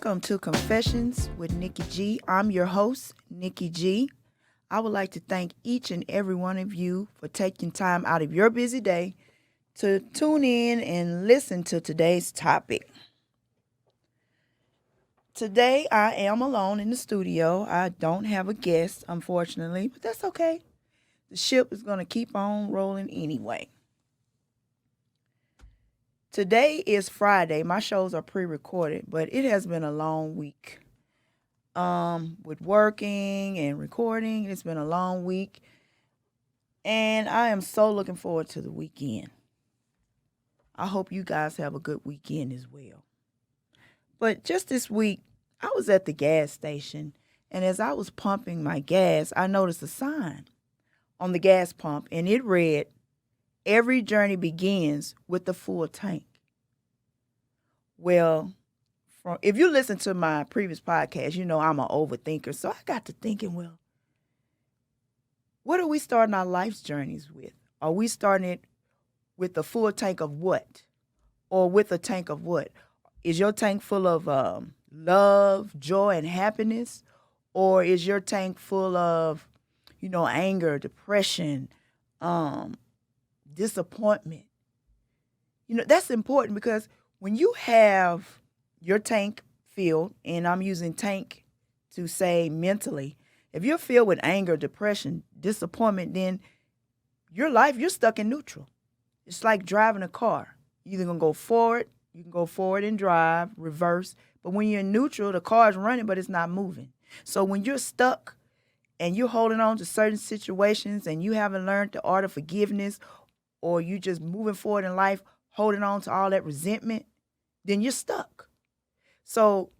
Welcome to Confessions with Nikki G. I'm your host, Nikki G. I would like to thank each and every one of you for taking time out of your busy day to tune in and listen to today's topic. Today, I am alone in the studio. I don't have a guest, unfortunately, but that's okay. The ship is going to keep on rolling anyway. Today is Friday. My shows are pre-recorded, but it has been a long week. With working and recording, it's been a long week. And I am so looking forward to the weekend. I hope you guys have a good weekend as well. But just this week, I was at the gas station, and as I was pumping my gas, I noticed a sign on the gas pump, and it read, "Every journey begins with the full tank." Well, if you listen to my previous podcast, you know I'm an overthinker. So I got to thinking, well, what are we starting our life's journeys with? Are we starting it with a full tank of what? Or with a tank of what? Is your tank full of love, joy, and happiness? Or is your tank full of, anger, depression, disappointment? That's important because when you have your tank filled, and I'm using tank to say mentally, if you're filled with anger, depression, disappointment, then you're stuck in neutral. It's like driving a car. You're either going to go forward, you can go forward and drive, reverse. But when you're in neutral, the car is running, but it's not moving. So when you're stuck and you're holding on to certain situations and you haven't learned the art of forgiveness, or you just moving forward in life, holding on to all that resentment, then you're stuck. So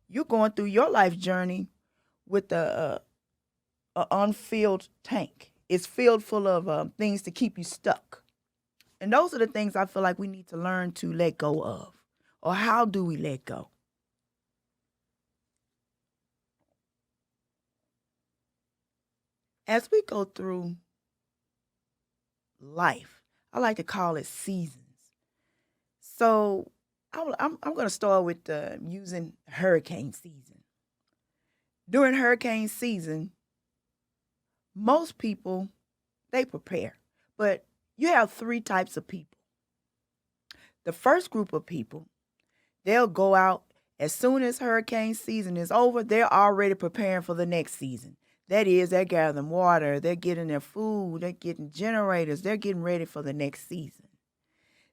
you're going through your life journey with a unfilled tank. It's filled full of things to keep you stuck. And those are the things I feel like we need to learn to let go of. Or how do we let go? As we go through life, I like to call it seasons. So I'm going to start with using hurricane season. During hurricane season, most people, they prepare. But you have three types of people. The first group of people, they'll go out as soon as hurricane season is over, they're already preparing for the next season. That is, they're gathering water, they're getting their food, they're getting generators, they're getting ready for the next season.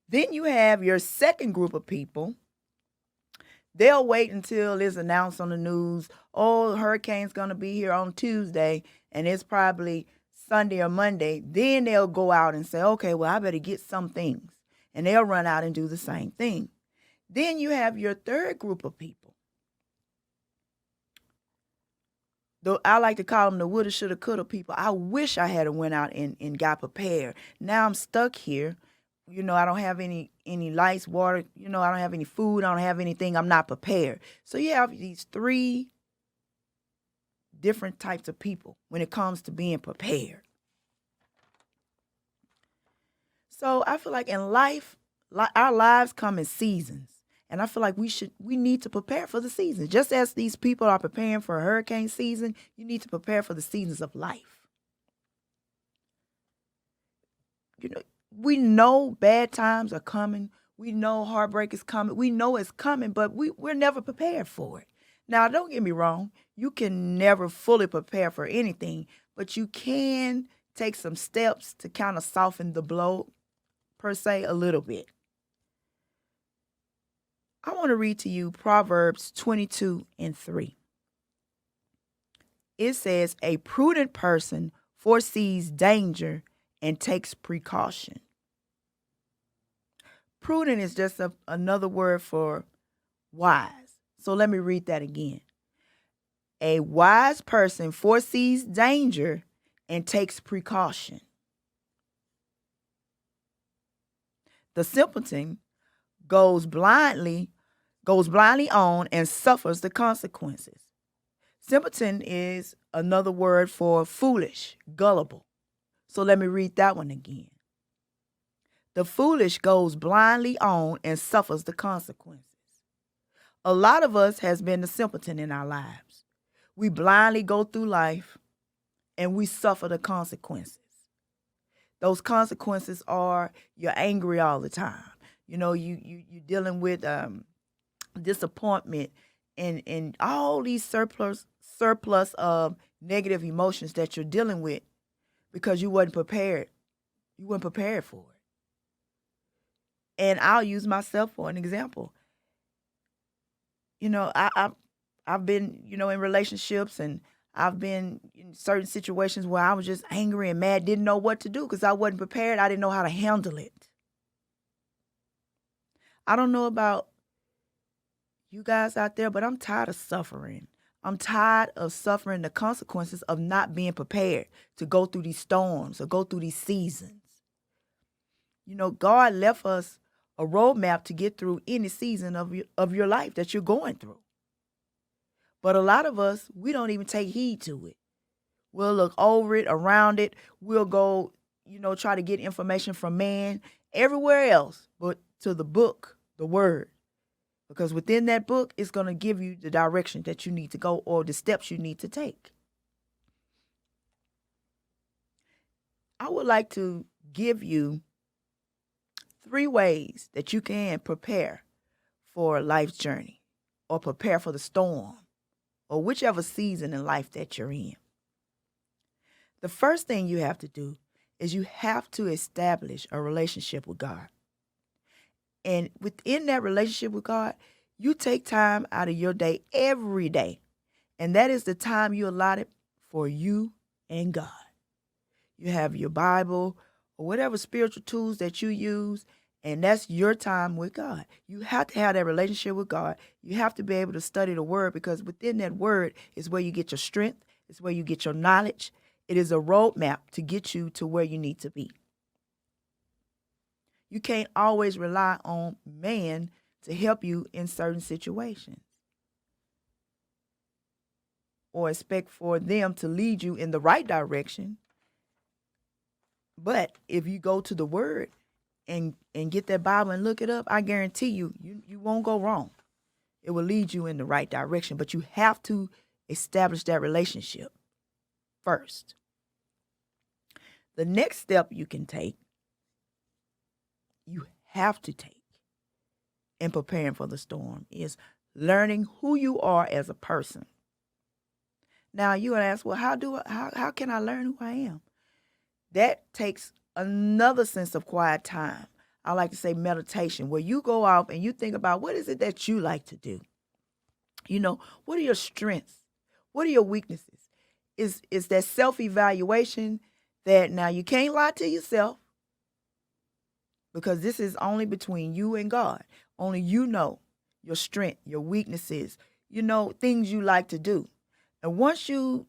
Then you have your second group of people. They'll wait until it's announced on the news, oh, hurricane's going to be here on Tuesday, and it's probably Sunday or Monday. Then they'll go out and say, okay, well, I better get some things. And they'll run out and do the same thing. Then you have your third group of people. Though I like to call them the woulda, shoulda, coulda people. I wish I had went out and got prepared. Now I'm stuck here. I don't have any lights, water. I don't have any food. I don't have anything. I'm not prepared. So you have these three different types of people when it comes to being prepared. So I feel like in life, our lives come in seasons. And I feel like we need to prepare for the season. Just as these people are preparing for a hurricane season, you need to prepare for the seasons of life. We know bad times are coming. We know heartbreak is coming. We know it's coming, but we're never prepared for it. Now, don't get me wrong. You can never fully prepare for anything, but you can take some steps to kind of soften the blow, per se, a little bit. I want to read to you Proverbs 22:3. It says, "A prudent person foresees danger and takes precaution." Prudent is just another word for wise. So let me read that again. A wise person foresees danger and takes precaution. The simpleton goes blindly on and suffers the consequences. Simpleton is another word for foolish, gullible. So let me read that one again. The foolish goes blindly on and suffers the consequences. A lot of us has been the simpleton in our lives. We blindly go through life and we suffer the consequences. Those consequences are you're angry all the time. You're dealing with disappointment and all these surplus of negative emotions that you're dealing with because you wasn't prepared. You weren't prepared for it. And I'll use myself for an example. I've been in relationships, and I've been in certain situations where I was just angry and mad, didn't know what to do because I wasn't prepared. I didn't know how to handle it. I don't know about you guys out there, but I'm tired of suffering. I'm tired of suffering the consequences of not being prepared to go through these storms or go through these seasons. God left us a roadmap to get through any season of your life that you're going through. But a lot of us, we don't even take heed to it. We'll look over it, around it. We'll go, try to get information from man, everywhere else, but to the book, the word. Because within that book, it's going to give you the direction that you need to go or the steps you need to take. I would like to give you 3 ways that you can prepare for life's journey or prepare for the storm or whichever season in life that you're in. The first thing you have to do is you have to establish a relationship with God. And within that relationship with God, you take time out of your day every day. And that is the time you allotted for you and God. You have your Bible or whatever spiritual tools that you use, and that's your time with God. You have to have that relationship with God. You have to be able to study the word, because within that word is where you get your strength. It's where you get your knowledge. It is a roadmap to get you to where you need to be. You can't always rely on man to help you in certain situations or expect for them to lead you in the right direction. But if you go to the word and get that Bible and look it up, I guarantee you won't go wrong. It will lead you in the right direction, but you have to establish that relationship first. The next step you can take, you have to take in preparing for the storm, is learning who you are as a person. Now you're gonna ask, well, how can I learn who I am? That takes another sense of quiet time. I like to say meditation, where you go off and you think about what is it that you like to do. What are your strengths? What are your weaknesses? Is that self-evaluation that now you can't lie to yourself, because this is only between you and God. Only you know your strength, your weaknesses, things you like to do. And once you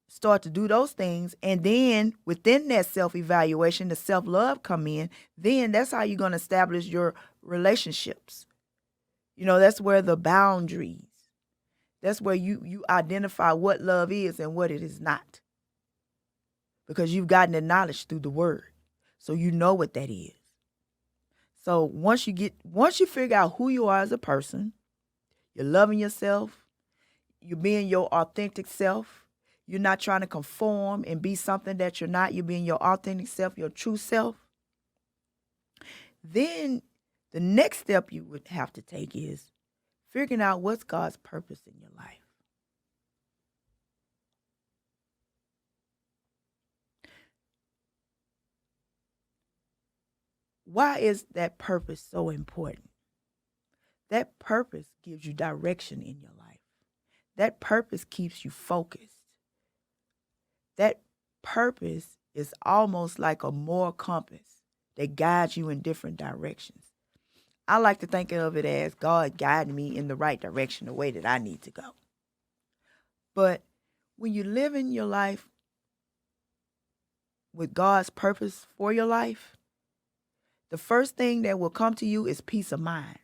start to do those things, and then within that self-evaluation, the self-love come in, then that's how you're going to establish your relationships. That's where the boundaries, that's where you identify what love is and what it is not. Because you've gotten the knowledge through the word. So you know what that is. So once you figure out who you are as a person, you're loving yourself, you're being your authentic self, you're not trying to conform and be something that you're not, you're being your authentic self, your true self, then the next step you would have to take is figuring out what's God's purpose in your life. Why is that purpose so important? That purpose gives you direction in your life. That purpose keeps you focused. That purpose is almost like a moral compass that guides you in different directions. I like to think of it as God guiding me in the right direction, the way that I need to go. But when you live in your life with God's purpose for your life, the first thing that will come to you is peace of mind.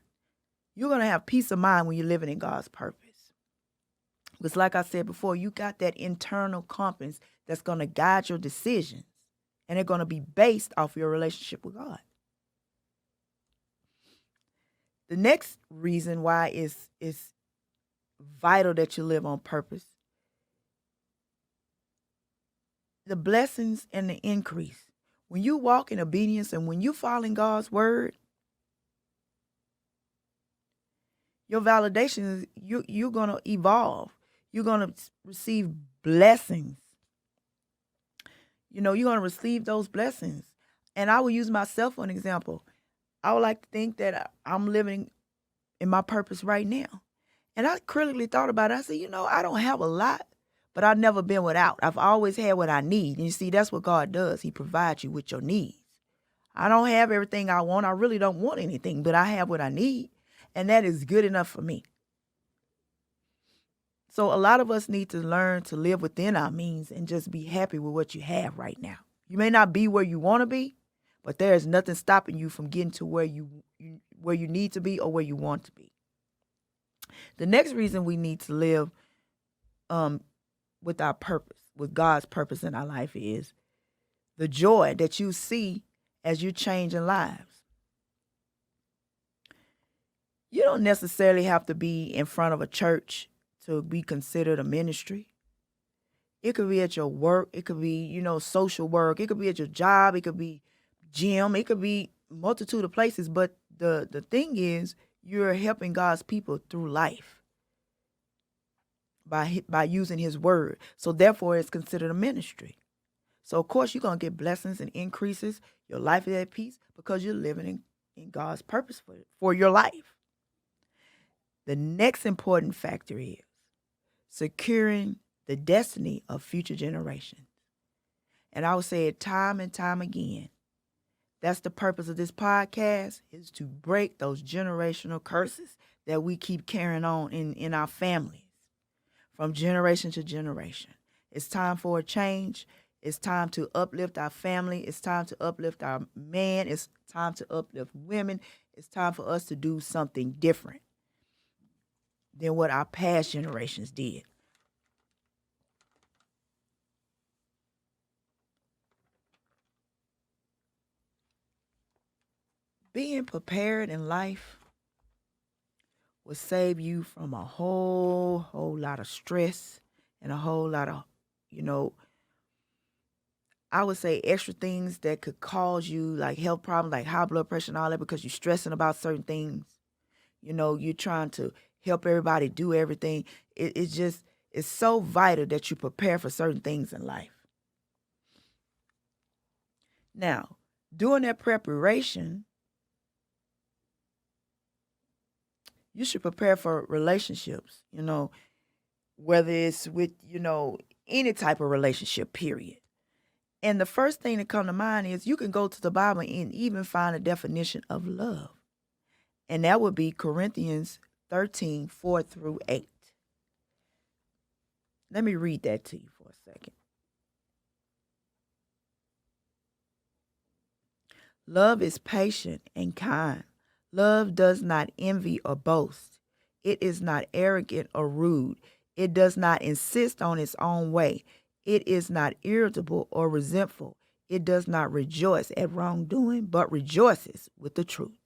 You're going to have peace of mind when you're living in God's purpose. Because like I said before, you got that internal compass that's going to guide your decisions. And they're going to be based off your relationship with God. The next reason why it's vital that you live on purpose, the blessings and the increase. When you walk in obedience and when you follow in God's word, your validation is you're gonna evolve. You're gonna receive blessings. You're gonna receive those blessings. And I will use myself for an example. I would like to think that I'm living in my purpose right now. And I critically thought about it. I said, I don't have a lot, but I've never been without. I've always had what I need. And you see, that's what God does. He provides you with your needs. I don't have everything I want. I really don't want anything, but I have what I need. And that is good enough for me. So a lot of us need to learn to live within our means and just be happy with what you have right now. You may not be where you want to be, but there is nothing stopping you from getting to where you need to be or where you want to be. The next reason we need to live with our purpose, with God's purpose in our life, is the joy that you see as you're changing lives. You don't necessarily have to be in front of a church to be considered a ministry. It could be at your work. It could be, social work. It could be at your job. It could be gym. It could be multitude of places. But the thing is, you're helping God's people through life by using his word. So therefore, it's considered a ministry. So, of course, you're going to get blessings and increases. Your life is at peace because you're living in God's purpose for your life. The next important factor is securing the destiny of future generations. And I will say it time and time again. That's the purpose of this podcast, is to break those generational curses that we keep carrying on in our families from generation to generation. It's time for a change. It's time to uplift our family. It's time to uplift our man. It's time to uplift women. It's time for us to do something different than what our past generations did. Being prepared in life will save you from a whole lot of stress and a whole lot of, I would say extra things that could cause you like health problems, like high blood pressure and all that, because you're stressing about certain things. You're trying to help everybody do everything. It's so vital that you prepare for certain things in life. Now, during that preparation, you should prepare for relationships, whether it's with, any type of relationship, period. And the first thing that come to mind is you can go to the Bible and even find a definition of love. And that would be Corinthians 13, 4 through 8. Let me read that to you for a second. Love is patient and kind. Love does not envy or boast. It is not arrogant or rude. It does not insist on its own way. It is not irritable or resentful. It does not rejoice at wrongdoing, but rejoices with the truth.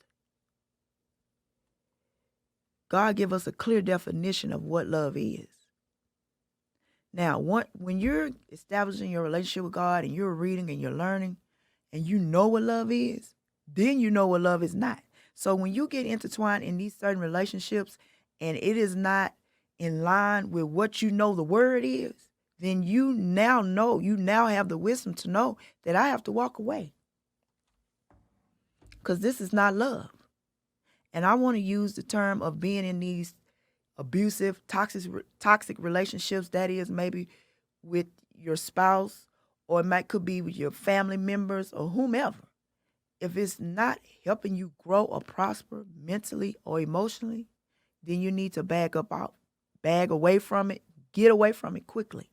God give us a clear definition of what love is. Now, when you're establishing your relationship with God and you're reading and you're learning and you know what love is, then you know what love is not. So when you get intertwined in these certain relationships and it is not in line with what you know the word is, then you now have the wisdom to know that I have to walk away. Because this is not love. And I want to use the term of being in these abusive, toxic relationships, that is maybe with your spouse, or could be with your family members or whomever. If it's not helping you grow or prosper mentally or emotionally, then you need to bag away from it, get away from it quickly.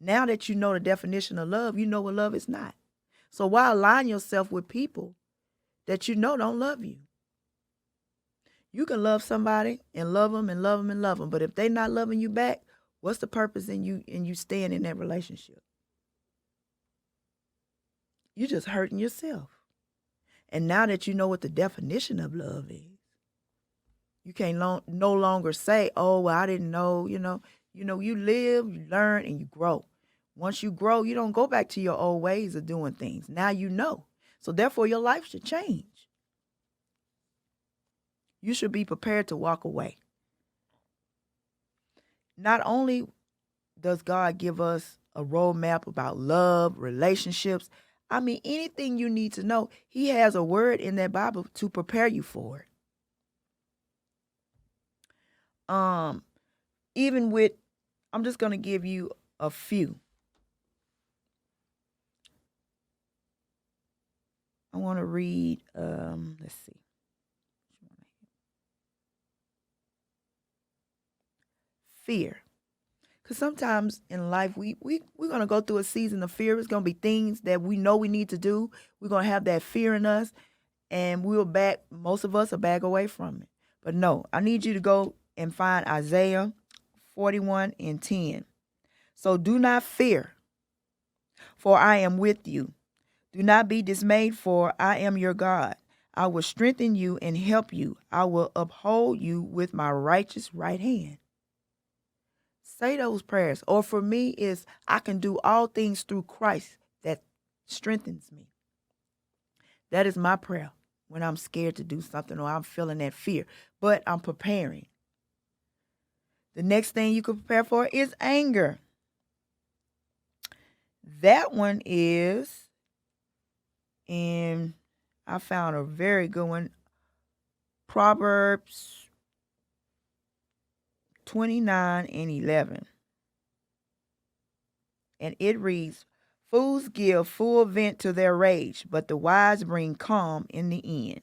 Now that you know the definition of love, you know what love is not. So why align yourself with people that you know don't love you? You can love somebody and love them and love them and love them, but if they're not loving you back, what's the purpose in you staying in that relationship? You're just hurting yourself. And now that you know what the definition of love is, You can't no longer say, "Oh, well, I didn't know." You live, you learn, and you grow. Once you grow, you don't go back to your old ways of doing things. Now you know. So therefore, your life should change. You should be prepared to walk away. Not only does God give us a roadmap about love, relationships, I mean, anything you need to know, He has a word in that Bible to prepare you for it. Even with, I'm just going to give you a few. I want to read, let's see. Fear. Because sometimes in life, we're going to go through a season of fear. It's going to be things that we know we need to do. We're going to have that fear in us, and most of us will back away from it. But no, I need you to go and find Isaiah 41:10. So do not fear, for I am with you. Do not be dismayed, for I am your God. I will strengthen you and help you. I will uphold you with my righteous right hand. Say those prayers. Or for me is, I can do all things through Christ that strengthens me. That is my prayer when I'm scared to do something or I'm feeling that fear. But I'm preparing. The next thing you can prepare for is anger. That one is, and I found a very good one, Proverbs 29:11. And it reads, fools give full vent to their rage, but the wise bring calm in the end.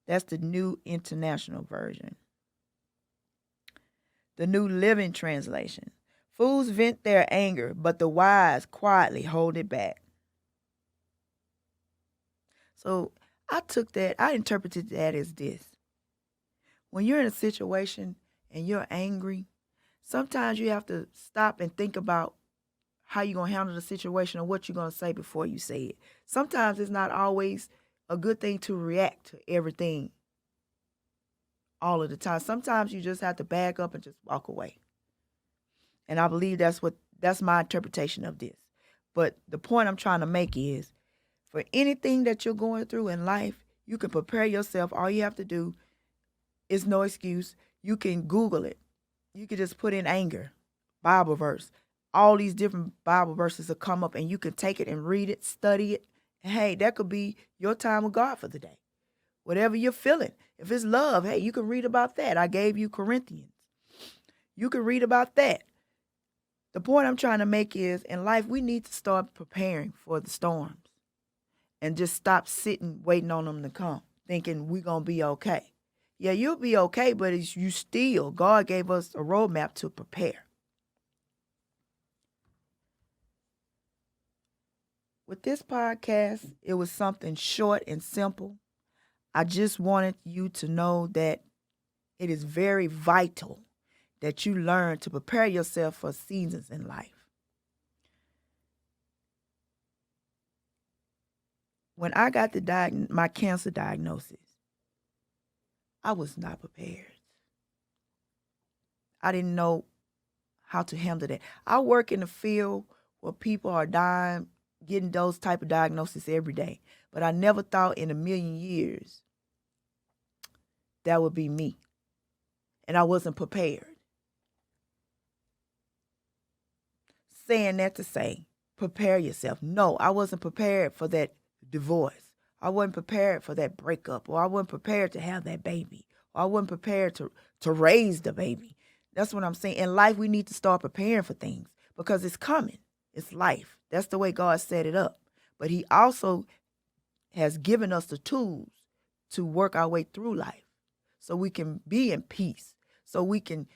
That's the New International Version. The New Living Translation. Fools vent their anger, but the wise quietly hold it back. So I interpreted that as this. When you're in a situation and you're angry, sometimes you have to stop and think about how you're going to handle the situation or what you're going to say before you say it. Sometimes it's not always a good thing to react to everything all of the time. Sometimes you just have to back up and just walk away. And I believe that's my interpretation of this. But the point I'm trying to make is, for anything that you're going through in life, you can prepare yourself. All you have to do is no excuse. You can Google it. You can just put in anger, Bible verse. All these different Bible verses will come up and you can take it and read it, study it. And hey, that could be your time with God for the day. Whatever you're feeling. If it's love, hey, you can read about that. I gave you Corinthians. You can read about that. The point I'm trying to make is, in life, we need to start preparing for the storms and just stop sitting, waiting on them to come, thinking we're going to be okay. Yeah, you'll be okay, but God gave us a roadmap to prepare. With this podcast, it was something short and simple. I just wanted you to know that it is very vital that you learn to prepare yourself for seasons in life. When I got my cancer diagnosis, I was not prepared. I didn't know how to handle that. I work in the field where people are dying, getting those type of diagnoses every day. But I never thought in a million years that would be me. And I wasn't prepared. Saying that to say, prepare yourself. No, I wasn't prepared for that divorce. I wasn't prepared for that breakup, or I wasn't prepared to have that baby, or I wasn't prepared to raise the baby. That's what I'm saying. In life, we need to start preparing for things because it's coming. It's life. That's the way God set it up. But He also has given us the tools to work our way through life so we can be in peace, so we can,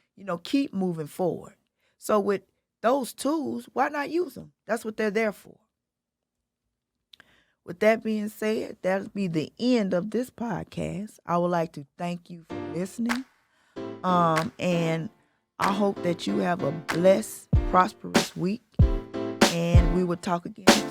keep moving forward. So with those tools, why not use them? That's what they're there for. With that being said, that'll be the end of this podcast. I would like to thank you for listening. And I hope that you have a blessed, prosperous week. And we will talk again.